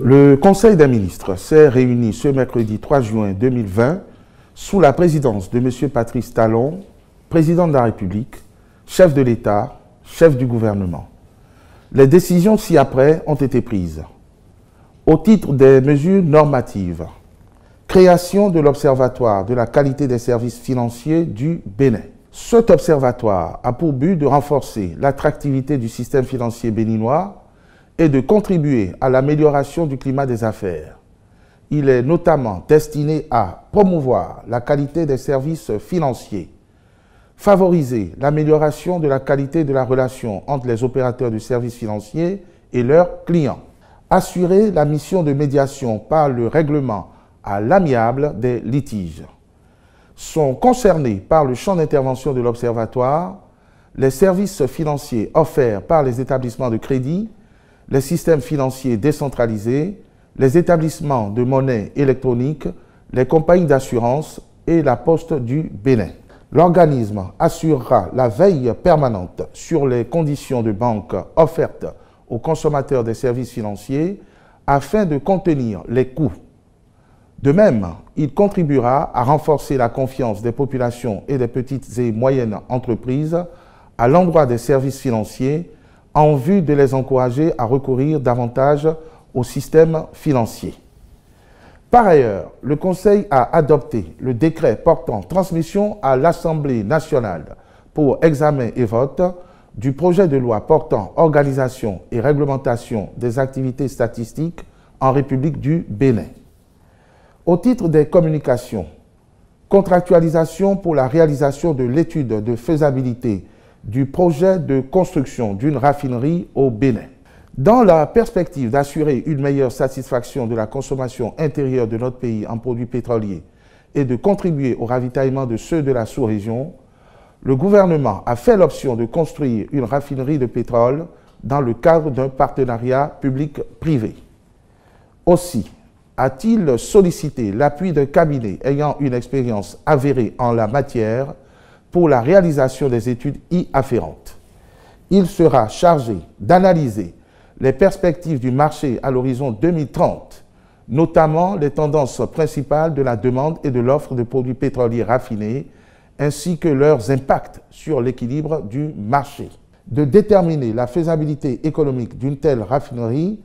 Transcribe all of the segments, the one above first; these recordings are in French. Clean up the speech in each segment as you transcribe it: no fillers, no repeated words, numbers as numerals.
Le Conseil des ministres s'est réuni ce mercredi 3 juin 2020 sous la présidence de M. Patrice Talon, président de la République, chef de l'État, chef du gouvernement. Les décisions ci-après ont été prises. Au titre des mesures normatives, création de l'Observatoire de la qualité des services financiers du Bénin. Cet observatoire a pour but de renforcer l'attractivité du système financier béninois et de contribuer à l'amélioration du climat des affaires. Il est notamment destiné à promouvoir la qualité des services financiers, favoriser l'amélioration de la qualité de la relation entre les opérateurs du service financier et leurs clients, assurer la mission de médiation par le règlement à l'amiable des litiges. Sont concernés par le champ d'intervention de l'Observatoire les services financiers offerts par les établissements de crédit, les systèmes financiers décentralisés, les établissements de monnaie électronique, les compagnies d'assurance et la Poste du Bénin. L'organisme assurera la veille permanente sur les conditions de banque offertes aux consommateurs des services financiers afin de contenir les coûts. De même, il contribuera à renforcer la confiance des populations et des petites et moyennes entreprises à l'endroit des services financiers en vue de les encourager à recourir davantage au système financier. Par ailleurs, le Conseil a adopté le décret portant transmission à l'Assemblée nationale pour examen et vote du projet de loi portant organisation et réglementation des activités statistiques en République du Bénin. Au titre des communications, contractualisation pour la réalisation de l'étude de faisabilité du projet de construction d'une raffinerie au Bénin. Dans la perspective d'assurer une meilleure satisfaction de la consommation intérieure de notre pays en produits pétroliers et de contribuer au ravitaillement de ceux de la sous-région, le gouvernement a fait l'option de construire une raffinerie de pétrole dans le cadre d'un partenariat public-privé. Aussi, a-t-il sollicité l'appui d'un cabinet ayant une expérience avérée en la matière pour la réalisation des études y afférentes. Il sera chargé d'analyser les perspectives du marché à l'horizon 2030, notamment les tendances principales de la demande et de l'offre de produits pétroliers raffinés, ainsi que leurs impacts sur l'équilibre du marché. De déterminer la faisabilité économique d'une telle raffinerie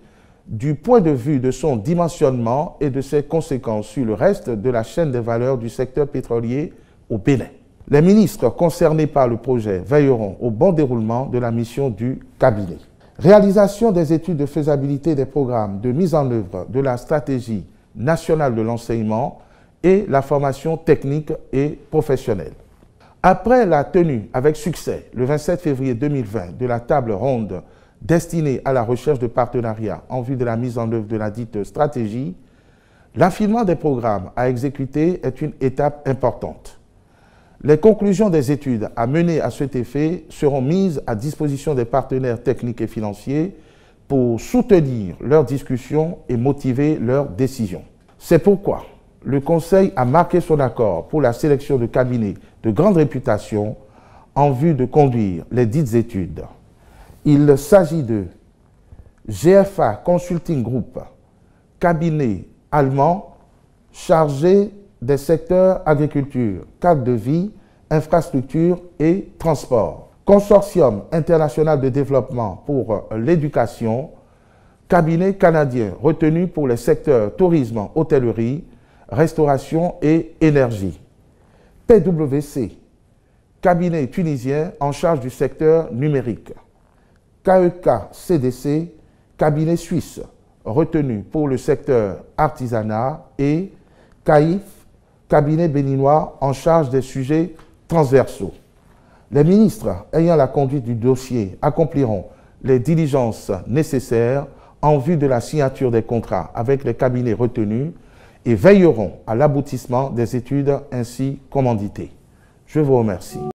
du point de vue de son dimensionnement et de ses conséquences sur le reste de la chaîne des valeurs du secteur pétrolier au Bénin. Les ministres concernés par le projet veilleront au bon déroulement de la mission du cabinet. Réalisation des études de faisabilité des programmes de mise en œuvre de la stratégie nationale de l'enseignement et la formation technique et professionnelle. Après la tenue avec succès le 27 février 2020 de la table ronde destinée à la recherche de partenariats en vue de la mise en œuvre de la dite stratégie, l'affinement des programmes à exécuter est une étape importante. Les conclusions des études à mener à cet effet seront mises à disposition des partenaires techniques et financiers pour soutenir leurs discussions et motiver leurs décisions. C'est pourquoi le Conseil a marqué son accord pour la sélection de cabinets de grande réputation en vue de conduire les dites études. Il s'agit de GFA Consulting Group, cabinet allemand chargé des secteurs agriculture, cadre de vie, infrastructure et transport. Consortium international de développement pour l'éducation, cabinet canadien retenu pour les secteurs tourisme, hôtellerie, restauration et énergie. PwC, cabinet tunisien en charge du secteur numérique. KEK CDC, cabinet suisse retenu pour le secteur artisanat et CAIF, cabinet béninois en charge des sujets transversaux. Les ministres ayant la conduite du dossier accompliront les diligences nécessaires en vue de la signature des contrats avec les cabinets retenus et veilleront à l'aboutissement des études ainsi commanditées. Je vous remercie.